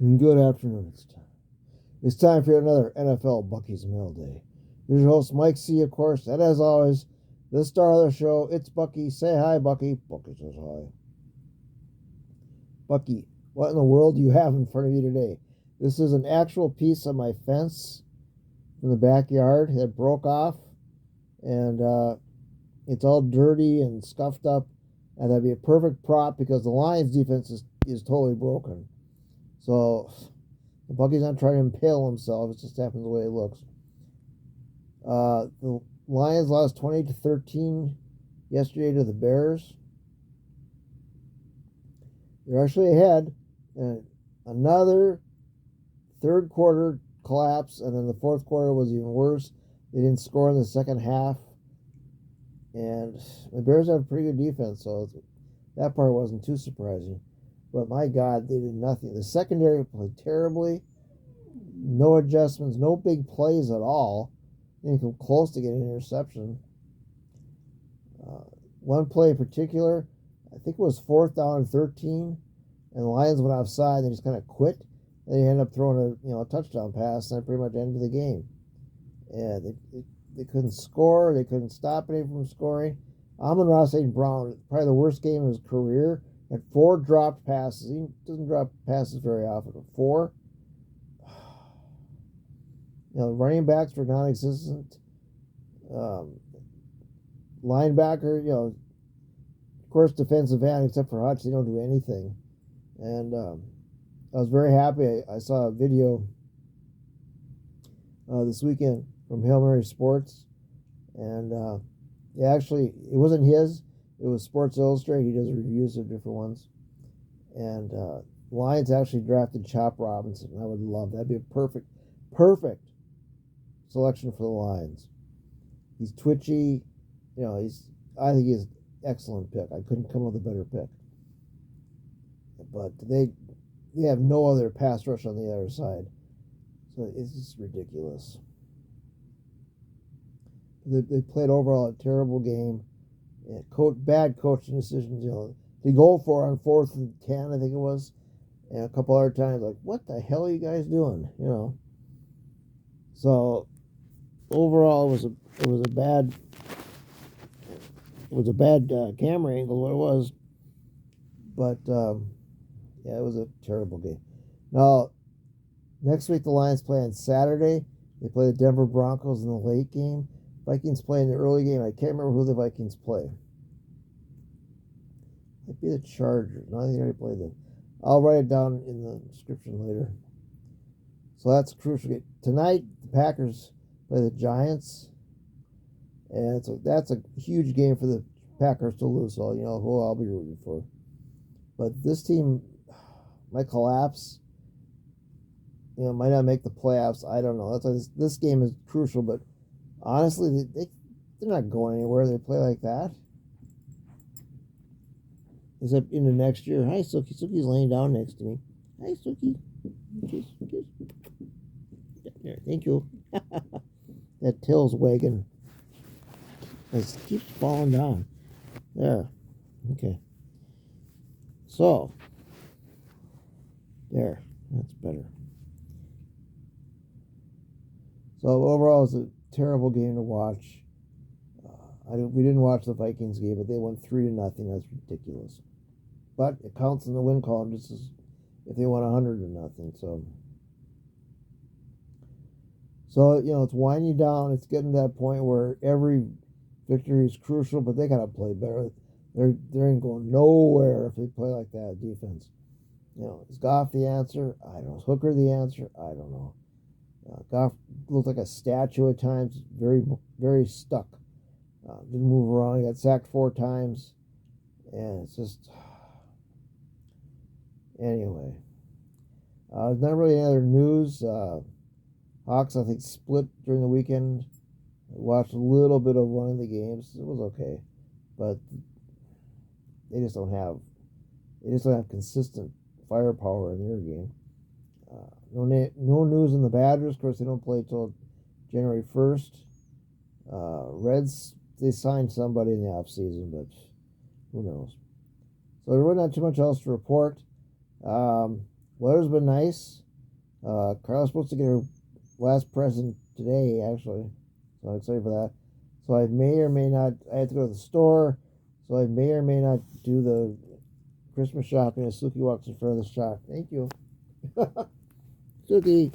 Good afternoon. It's time for another NFL Bucky's Mail Day. Here's your host, Mike C., of course, and as always, the star of the show, it's Bucky. Say hi, Bucky. Bucky says hi. Bucky, what in the world do you have in front of you today? This is an actual piece of my fence from the backyard that broke off, and it's all dirty and scuffed up, and that'd be a perfect prop because the Lions' defense is totally broken. So the Bucky's not trying to impale himself. It just happens the way it looks. The Lions lost 20-13 yesterday to the Bears. They're actually ahead. And another third quarter collapse, and then the fourth quarter was even worse. They didn't score in the second half. And the Bears have a pretty good defense, so that part wasn't too surprising. But my God, they did nothing. The secondary played terribly. No adjustments, no big plays at all. Didn't come close to getting an interception. One play in particular, I think it was 4th down and 13, and the Lions went offside. And they just kind of quit. And they ended up throwing a touchdown pass, and that pretty much ended the game. And they couldn't score. They couldn't stop anyone from scoring. Amon-Ra St. Brown, probably the worst game of his career, had 4 dropped passes. He doesn't drop passes very often, but 4. Running backs were non-existent. Linebacker, of course, defensive end, except for Hutch, they don't do anything. And I was very happy. I saw a video this weekend from Hail Mary Sports, and it wasn't his. It was Sports Illustrated. He does reviews of different ones. And Lions actually drafted Chop Robinson. I would love that. That'd be a perfect selection for the Lions. He's twitchy. I think he's an excellent pick. I couldn't come up with a better pick. But they have no other pass rush on the other side. So it's just ridiculous. They played overall a terrible game. Bad coaching decisions. They go for on 4th and 10, I think it was. And a couple other times, like, what the hell are you guys doing? So overall, it was a bad camera angle. What it was, but yeah, it was a terrible game. Now, next week the Lions play on Saturday. They play the Denver Broncos in the late game. Vikings play in the early game. I can't remember who the Vikings play. Might be the Chargers. No, I think they already played them. I'll write it down in the description later. So that's a crucial game. Tonight, the Packers play the Giants. And so that's a huge game for the Packers to lose. So, who I'll be rooting for. But this team might collapse. Might not make the playoffs. I don't know. That's why this game is crucial. But honestly, they're not going anywhere. They play like that. Except into next year. Hi, Suki. Suki's laying down next to me. Hi, Suki. Kiss. There, thank you. That tail's wagging. It keeps falling down. There. Okay. So, there. That's better. So overall, it's a terrible game to watch. We didn't watch the Vikings game, but they won 3-0. That's ridiculous. But it counts in the win column just as if they won 100-0. So it's winding down. It's getting to that point where every victory is crucial, but they gotta play better. They ain't going nowhere if they play like that defense. Is Goff the answer? I don't know. Is Hooker the answer? I don't know. Goff looked like a statue at times. Very, very stuck. Didn't move around. He got sacked 4 times. And it's just... Anyway. There's not really any other news. Hawks, I think, split during the weekend. I watched a little bit of one of the games. It was okay. But they just don't have consistent firepower in their game. No news on the Badgers. Of course, they don't play till January 1st. Reds, they signed somebody in the offseason, but who knows. So there wasn't too much else to report. Weather's been nice. Carla's supposed to get her last present today, actually. So I'm excited for that. So I may or may not, I have to go to the store. So I may or may not do the Christmas shopping as Suki walks in front of the shop. Thank you. Suki.